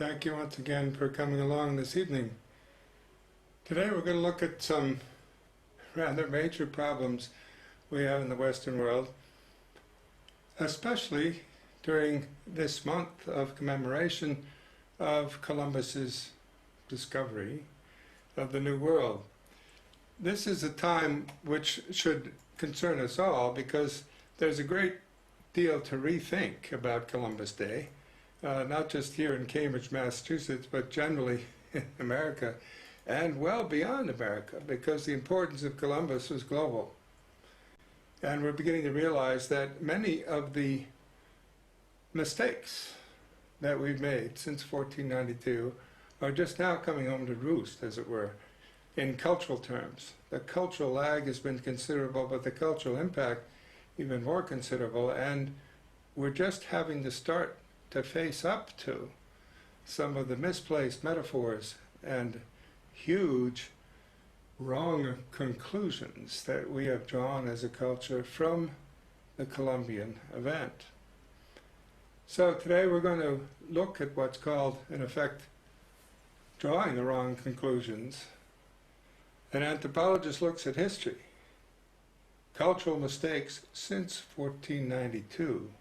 thank you once again for coming along this evening. Today we're going to look at some rather major problems we have in the Western world, especially during this month of commemoration of Columbus's discovery of the New World. This is a time which should concern us all because there's a great deal to rethink about Columbus Day. Not just here in Cambridge, Massachusetts, but generally in America and well beyond America, because the importance of Columbus was global. And we're beginning to realize that many of the mistakes that we've made since 1492 are just now coming home to roost, as it were, in cultural terms. The cultural lag has been considerable, but the cultural impact even more considerable, and we're just having to start to face up to some of the misplaced metaphors and huge wrong conclusions that we have drawn as a culture from the Columbian event. So today we're going to look at what's called, in effect, drawing the wrong conclusions. An anthropologist looks at history, cultural mistakes since 1492.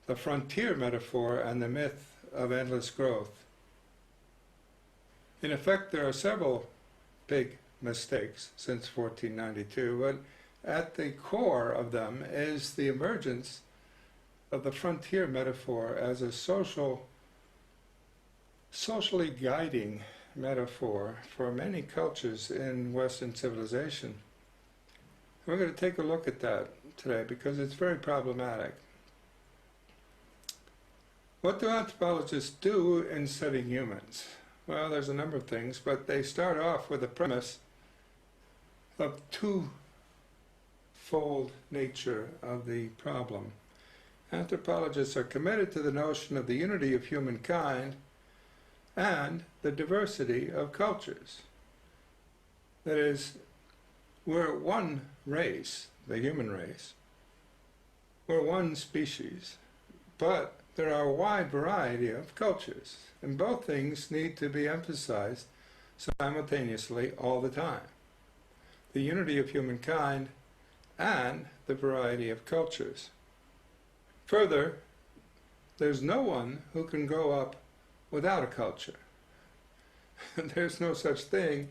The frontier metaphor and the myth of endless growth. In effect, there are several big mistakes since 1492, but at the core of them is the emergence of the frontier metaphor as a socially guiding metaphor for many cultures in Western civilization. We're going to take a look at that today because it's very problematic. What do anthropologists do in studying humans? Well, there's a number of things, but they start off with a premise of twofold nature of the problem. Anthropologists are committed to the notion of the unity of humankind and the diversity of cultures. That is, we're one race, the human race. We're one species, but there are a wide variety of cultures, and both things need to be emphasized simultaneously all the time. The unity of humankind and the variety of cultures. Further, there's no one who can grow up without a culture. There's no such thing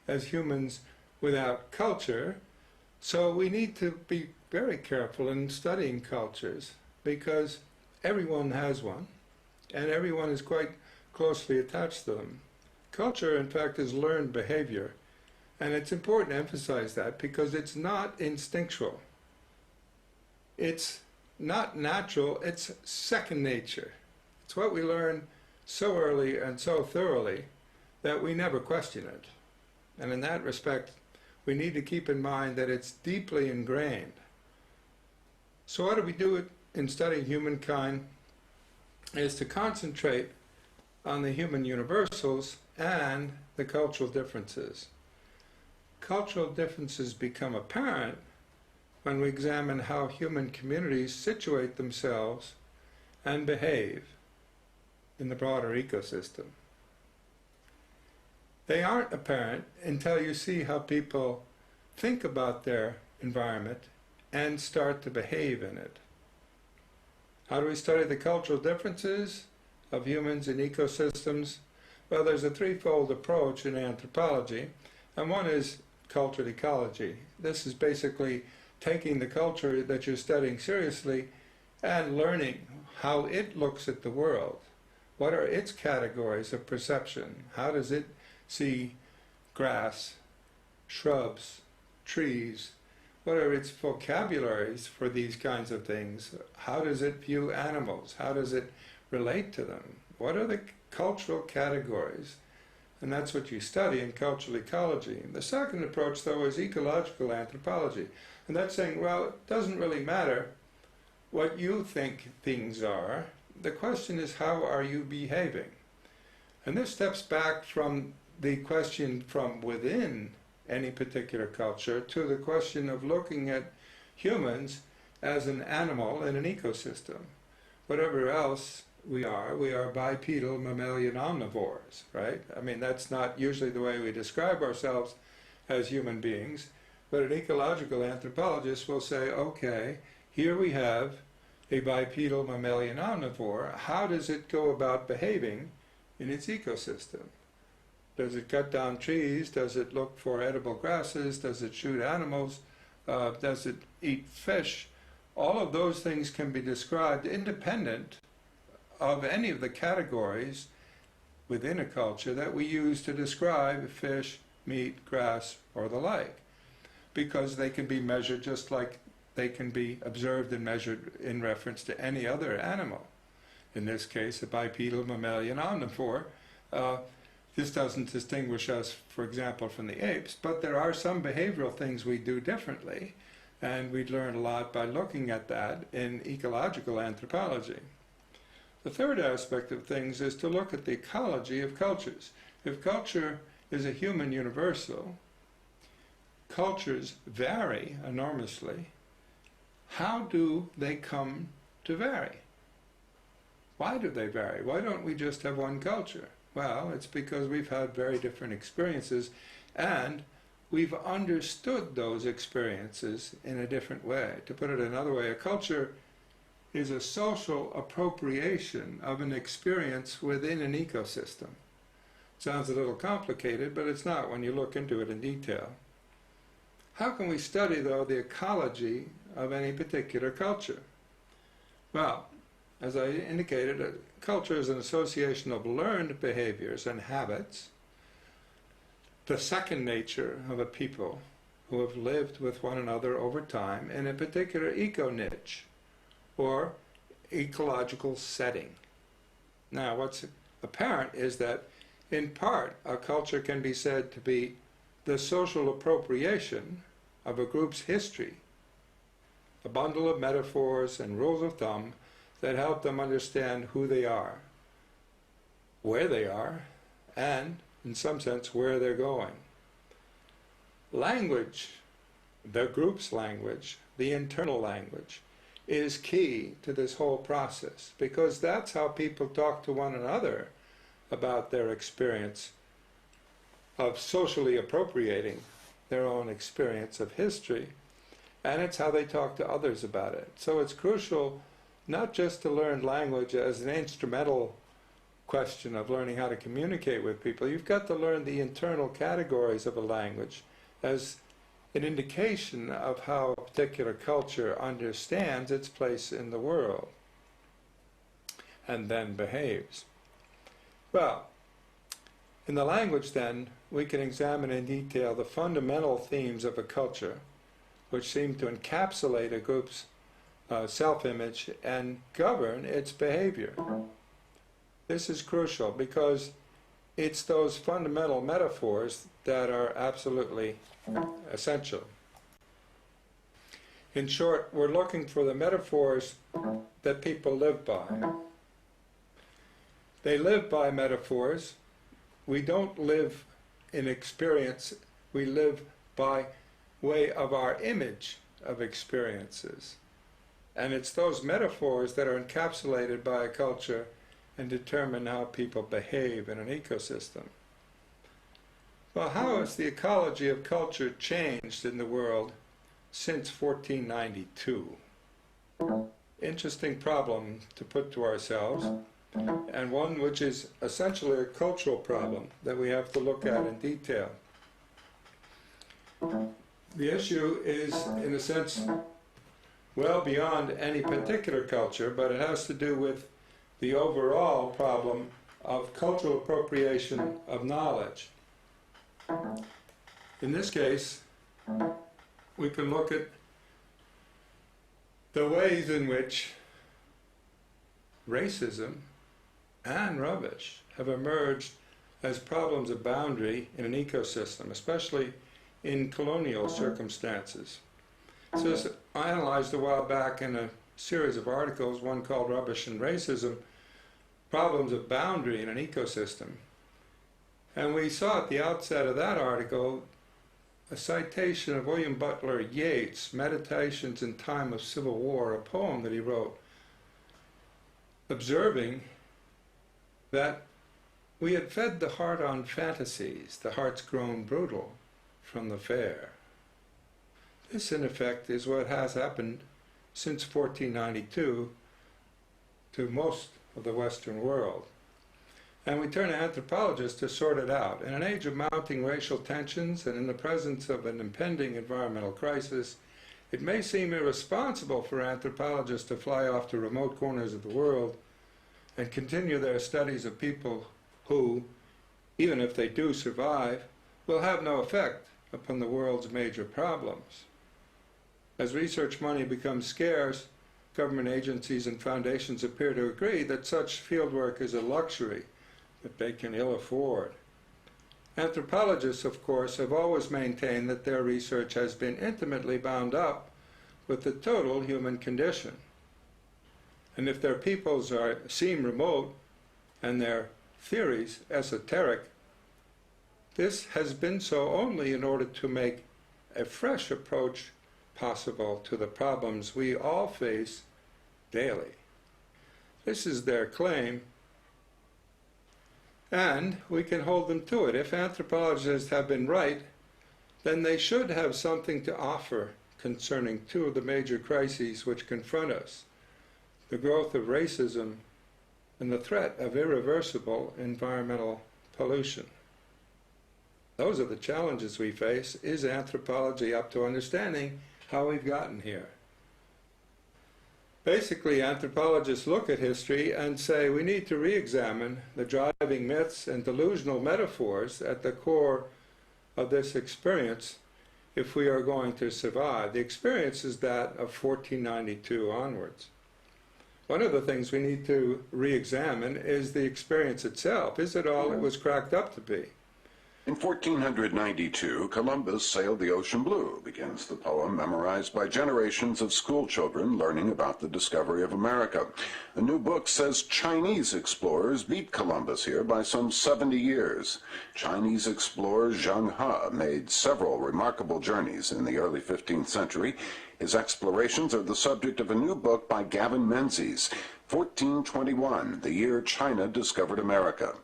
as humans without culture, so we need to be very careful in studying cultures because everyone has one, and everyone is quite closely attached to them. Culture, in fact, is learned behavior, and it's important to emphasize that because it's not instinctual. It's not natural, it's second nature. It's what we learn so early and so thoroughly that we never question it. And in that respect, we need to keep in mind that it's deeply ingrained. So what do we do in studying humankind is to concentrate on the human universals and the cultural differences. Cultural differences become apparent when we examine how human communities situate themselves and behave in the broader ecosystem. They aren't apparent until you see how people think about their environment and start to behave in it. How do we study the cultural differences of humans and ecosystems? Well, there's a threefold approach in anthropology, and one is cultural ecology. This is basically taking the culture that you're studying seriously and learning how it looks at the world. What are its categories of perception? How does it see grass, shrubs, trees? What are its vocabularies for these kinds of things? How does it view animals? How does it relate to them? What are the cultural categories? And that's what you study in cultural ecology. The second approach, though, is ecological anthropology. And that's saying, well, it doesn't really matter what you think things are. The question is, how are you behaving? And this steps back from the question from within any particular culture to the question of looking at humans as an animal in an ecosystem. Whatever else we are. We are bipedal mammalian omnivores, right? I mean, that's not usually the way we describe ourselves as human beings, but an ecological anthropologist will say, okay, here we have a bipedal mammalian omnivore. How does it go about behaving in its ecosystem? Does it cut down trees? Does it look for edible grasses? Does it shoot animals? Does it eat fish? All of those things can be described independent of any of the categories within a culture that we use to describe fish, meat, grass, or the like, because they can be measured just like they can be observed and measured in reference to any other animal. In this case, a bipedal mammalian omnivore. This doesn't distinguish us, for example, from the apes, but there are some behavioral things we do differently, and we'd learn a lot by looking at that in ecological anthropology. The third aspect of things is to look at the ecology of cultures. If culture is a human universal, cultures vary enormously. How do they come to vary? Why do they vary? Why don't we just have one culture? Well, it's because we've had very different experiences, and we've understood those experiences in a different way. To put it another way, a culture is a social appropriation of an experience within an ecosystem. Sounds a little complicated, but it's not when you look into it in detail. How can we study, though, the ecology of any particular culture? Well, as I indicated, a culture is an association of learned behaviors and habits, the second nature of a people who have lived with one another over time in a particular eco-niche or ecological setting. Now, what's apparent is that, in part, a culture can be said to be the social appropriation of a group's history, a bundle of metaphors and rules of thumb that help them understand who they are, where they are, and, in some sense, where they're going. Language, the group's language, the internal language, is key to this whole process, because that's how people talk to one another about their experience of socially appropriating their own experience of history, and it's how they talk to others about it. So it's crucial not just to learn language as an instrumental question of learning how to communicate with people. You've got to learn the internal categories of a language as an indication of how a particular culture understands its place in the world and then behaves. Well, in the language, then, we can examine in detail the fundamental themes of a culture, which seem to encapsulate a group's self-image and govern its behavior. This is crucial because it's those fundamental metaphors that are absolutely essential. In short, we're looking for the metaphors that people live by. They live by metaphors. We don't live in experience, we live by way of our image of experiences. And it's those metaphors that are encapsulated by a culture and determine how people behave in an ecosystem. Well, how has the ecology of culture changed in the world since 1492? Interesting problem to put to ourselves, and one which is essentially a cultural problem that we have to look at in detail. The issue is, in a sense, well beyond any particular culture, but it has to do with the overall problem of cultural appropriation of knowledge. In this case, we can look at the ways in which racism and rubbish have emerged as problems of boundary in an ecosystem, especially in colonial circumstances. So this I analyzed a while back in a series of articles, one called Rubbish and Racism, Problems of Boundary in an Ecosystem. And we saw at the outset of that article a citation of William Butler Yeats' Meditations in Time of Civil War, a poem that he wrote, observing that we had fed the heart on fantasies, the heart's grown brutal from the fair. This, in effect, is what has happened since 1492 to most of the Western world. And we turn to anthropologists to sort it out. In an age of mounting racial tensions and in the presence of an impending environmental crisis, it may seem irresponsible for anthropologists to fly off to remote corners of the world and continue their studies of people who, even if they do survive, will have no effect upon the world's major problems. As research money becomes scarce, government agencies and foundations appear to agree that such fieldwork is a luxury that they can ill afford. Anthropologists, of course, have always maintained that their research has been intimately bound up with the total human condition. And if their peoples seem remote and their theories esoteric, this has been so only in order to make a fresh approach possible to the problems we all face daily. This is their claim, and we can hold them to it. If anthropologists have been right, then they should have something to offer concerning two of the major crises which confront us: the growth of racism and the threat of irreversible environmental pollution. Those are the challenges we face. Is anthropology up to understanding how we've gotten here? Basically, anthropologists look at history and say we need to re-examine the driving myths and delusional metaphors at the core of this experience if we are going to survive. The experience is that of 1492 onwards. One of the things we need to re-examine is the experience itself. Is it all it was cracked up to be? In 1492, Columbus sailed the ocean blue, begins the poem memorized by generations of school children learning about the discovery of America. The new book says Chinese explorers beat Columbus here by some 70 years. Chinese explorer Zheng He made several remarkable journeys in the early 15th century. His explorations are the subject of a new book by Gavin Menzies, 1421, the year China discovered America.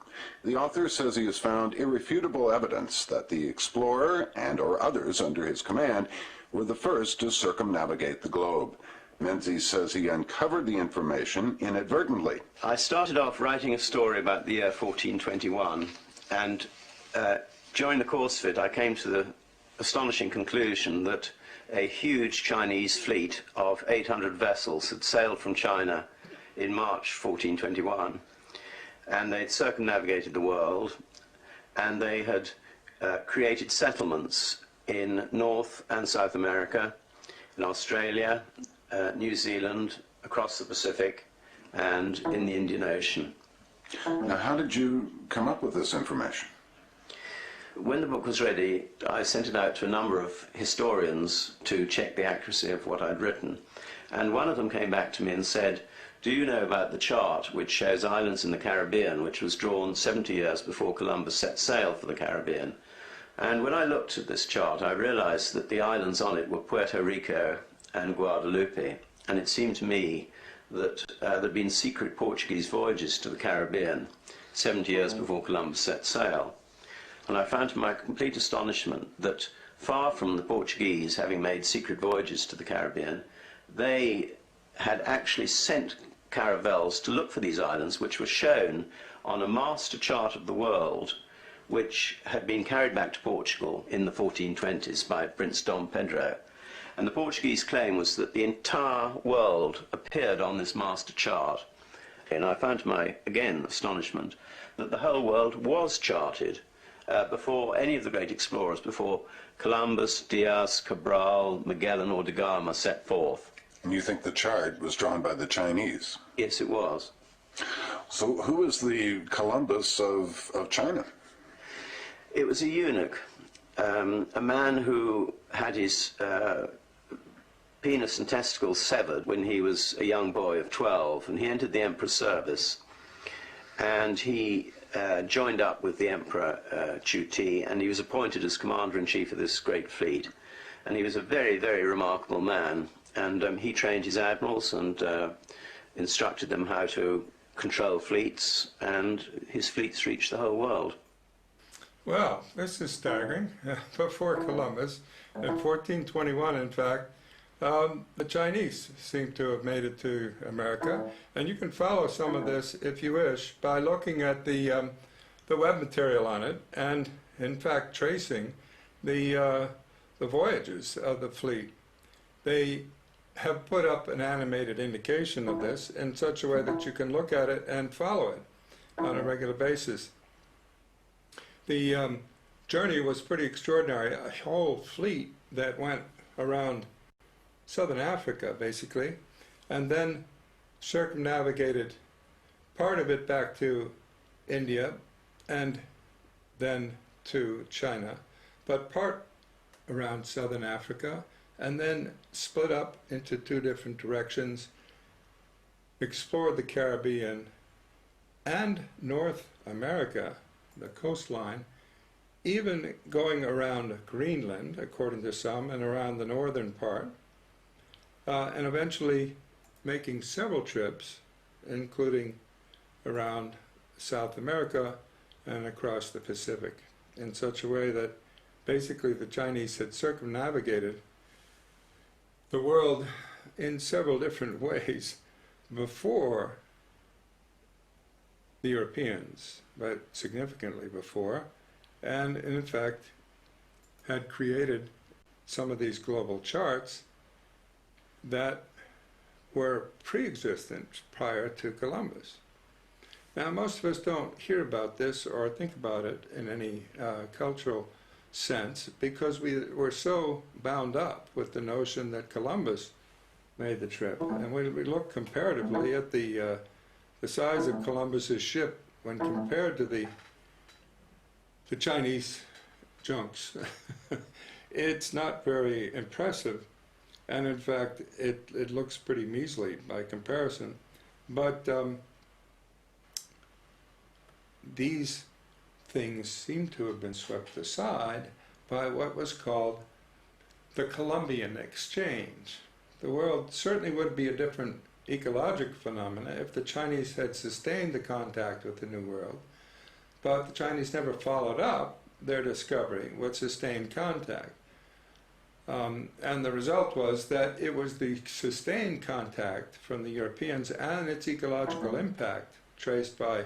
The author says he has found irrefutable evidence that the explorer and/or others under his command were the first to circumnavigate the globe. Menzies says he uncovered the information inadvertently. I started off writing a story about the year 1421, and during the course of it I came to the astonishing conclusion that a huge Chinese fleet of 800 vessels had sailed from China in March 1421, and they'd circumnavigated the world, and they had created settlements in North and South America, in Australia, New Zealand, across the Pacific, and in the Indian Ocean. Now, how did you come up with this information? When the book was ready, I sent it out to a number of historians to check the accuracy of what I'd written. And one of them came back to me and said, "Do you know about the chart which shows islands in the Caribbean, which was drawn 70 years before Columbus set sail for the Caribbean?" And when I looked at this chart, I realized that the islands on it were Puerto Rico and Guadeloupe. And it seemed to me that there had been secret Portuguese voyages to the Caribbean 70 years before Columbus set sail. And I found to my complete astonishment that far from the Portuguese having made secret voyages to the Caribbean, they had actually sent caravels to look for these islands, which were shown on a master chart of the world, which had been carried back to Portugal in the 1420s by Prince Dom Pedro. And the Portuguese claim was that the entire world appeared on this master chart. And I found to my, again, astonishment that the whole world was charted before any of the great explorers, before Columbus, Diaz, Cabral, Magellan or da Gama set forth. And you think the chart was drawn by the Chinese? Yes, it was. So who is the Columbus of China? It was a eunuch, a man who had his penis and testicles severed when he was a young boy of 12, and he entered the emperor's service, and he joined up with the Emperor Chu Ti, and he was appointed as commander-in-chief of this great fleet. And he was a very, very remarkable man, and he trained his admirals and instructed them how to control fleets, and his fleets reached the whole world. Well, this is staggering. Before Columbus, in 1421, in fact, the Chinese seem to have made it to America, and you can follow some of this, if you wish, by looking at the web material on it, and in fact tracing the voyages of the fleet. They have put up an animated indication of this in such a way that you can look at it and follow it on a regular basis. The journey was pretty extraordinary. A whole fleet that went around southern Africa, basically, and then circumnavigated part of it back to India and then to China, but part around southern Africa, and then split up into two different directions, explored the Caribbean and North America, the coastline, even going around Greenland, according to some, and around the northern part, and eventually making several trips, including around South America and across the Pacific, in such a way that basically the Chinese had circumnavigated the world in several different ways before the Europeans, but significantly before, and in fact had created some of these global charts that were pre-existent prior to Columbus. Now, most of us don't hear about this or think about it in any cultural sense because we're so bound up with the notion that Columbus made the trip. And we look comparatively at the size of Columbus's ship when compared to the Chinese junks. It's not very impressive, and in fact it looks pretty measly by comparison. But these things seem to have been swept aside by what was called the Columbian Exchange. The world certainly would be a different ecologic phenomena if the Chinese had sustained the contact with the New World, but the Chinese never followed up their discovery with sustained contact. And the result was that it was the sustained contact from the Europeans and its ecological impact, traced by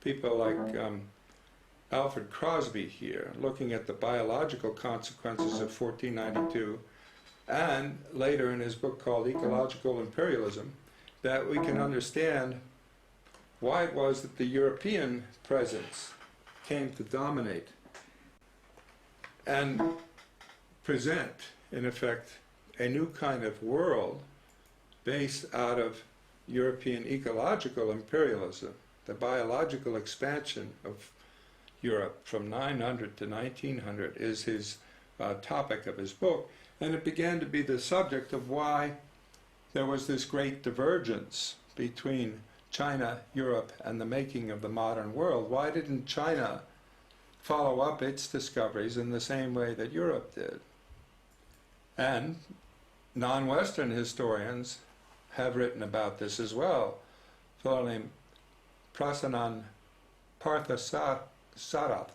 people like Alfred Crosby here, looking at the biological consequences of 1492, and later in his book called Ecological Imperialism, that we can understand why it was that the European presence came to dominate and present, in effect, a new kind of world based out of European ecological imperialism, the biological expansion of Europe from 900 to 1900 is his topic of his book, and it began to be the subject of why there was this great divergence between China, Europe, and the making of the modern world. Why didn't China follow up its discoveries in the same way that Europe did? And non-Western historians have written about this as well. A fellow named Prasannan Parthasarath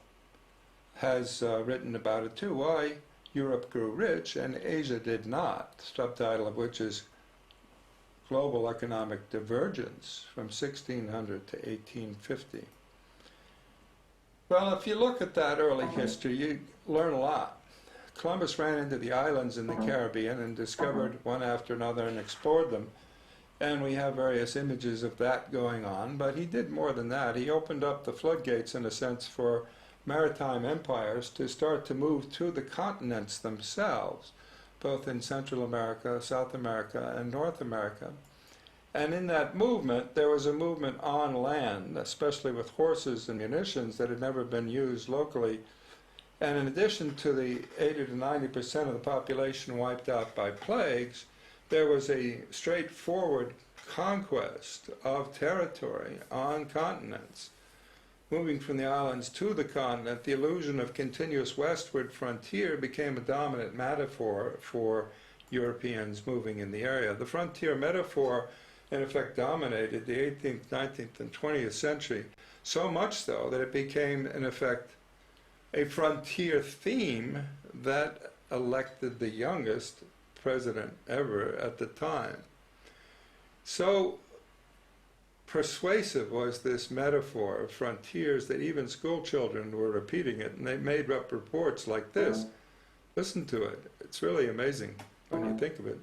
has written about it too, why Europe grew rich and Asia did not, subtitle of which is Global Economic Divergence from 1600 to 1850. Well, if you look at that early history, you learn a lot. Columbus ran into the islands in the Caribbean and discovered one after another and explored them. And we have various images of that going on, but he did more than that. He opened up the floodgates, in a sense, for maritime empires to start to move to the continents themselves, both in Central America, South America, and North America. And in that movement, there was a movement on land, especially with horses and munitions that had never been used locally. And in addition to the 80 to 90% of the population wiped out by plagues, there was a straightforward conquest of territory on continents. Moving from the islands to the continent, the illusion of continuous westward frontier became a dominant metaphor for Europeans moving in the area. The frontier metaphor in effect dominated the 18th, 19th, and 20th century, so much so that it became, in effect, a frontier theme that elected the youngest president ever at the time. So persuasive was this metaphor of frontiers that even school children were repeating it, and they made up reports like this. Listen to it. It's really amazing when you think of it.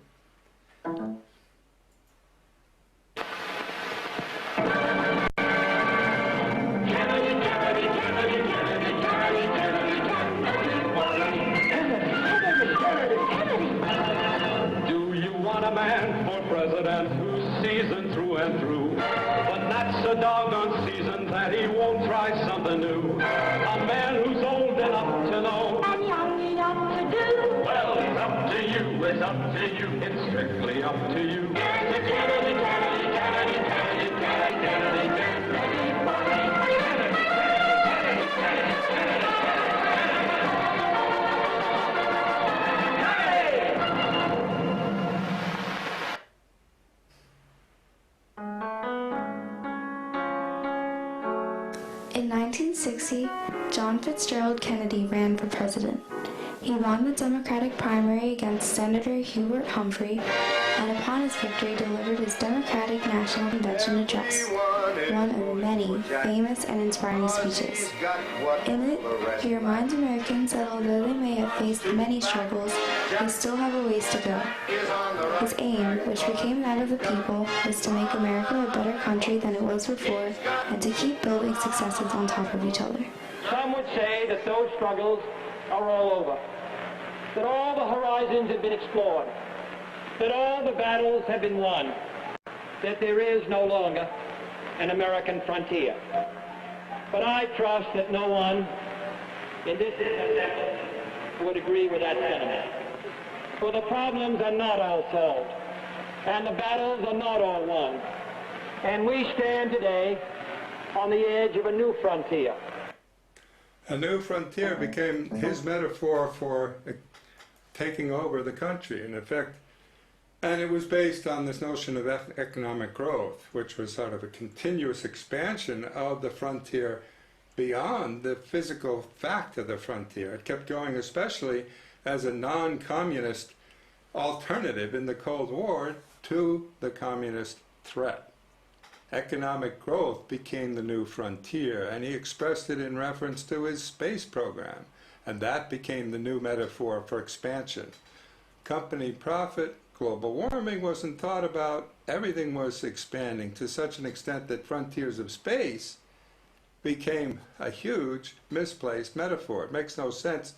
Do you want a man for president who's seasoned through and through, but that's a doggone season that he won't try something new? A man who's old enough to know and young enough to do. Well, it's up to you, it's up to you, it's strictly up to you. In 1960, John Fitzgerald Kennedy ran for president. He won the Democratic primary against Senator Hubert Humphrey, and upon his victory delivered his Democratic National Convention address, one of many famous and inspiring speeches. In it, he reminds Americans that although they may have faced many struggles, they still have a ways to go. His aim, which became that of the people, was to make America a better country than it was before, and to keep building successes on top of each other. Some would say that those struggles are all over, that all the horizons have been explored, that all the battles have been won, that there is no longer an American frontier. But I trust that no one in this assembly would agree with that sentiment. For the problems are not all solved, and the battles are not all won. And we stand today on the edge of a new frontier. A new frontier became his metaphor for taking over the country, in effect. And it was based on this notion of economic growth, which was sort of a continuous expansion of the frontier beyond the physical fact of the frontier. It kept going, especially as a non-communist alternative in the Cold War to the communist threat. Economic growth became the new frontier, and he expressed it in reference to his space program, and that became the new metaphor for expansion. Company profit, global warming wasn't thought about. Everything was expanding to such an extent that frontiers of space became a huge misplaced metaphor. It makes no sense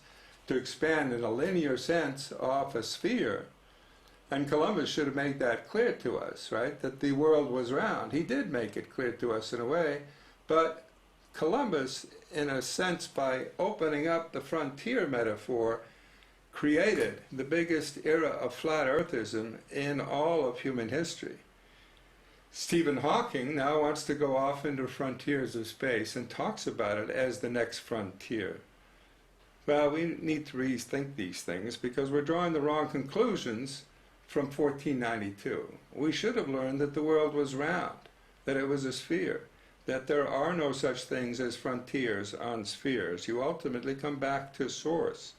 to expand in a linear sense off a sphere. And Columbus should have made that clear to us, right? That the world was round. He did make it clear to us in a way, but Columbus, in a sense, by opening up the frontier metaphor, created the biggest era of flat earthism in all of human history. Stephen Hawking now wants to go off into frontiers of space and talks about it as the next frontier. Well, we need to rethink these things because we're drawing the wrong conclusions from 1492. We should have learned that the world was round, that it was a sphere, that there are no such things as frontiers on spheres. You ultimately come back to source.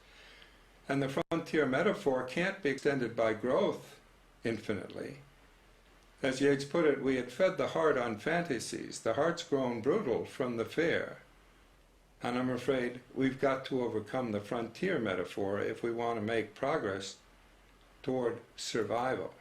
And the frontier metaphor can't be extended by growth infinitely. As Yeats put it, we had fed the heart on fantasies. The heart's grown brutal from the fair. And I'm afraid we've got to overcome the frontier metaphor if we want to make progress toward survival.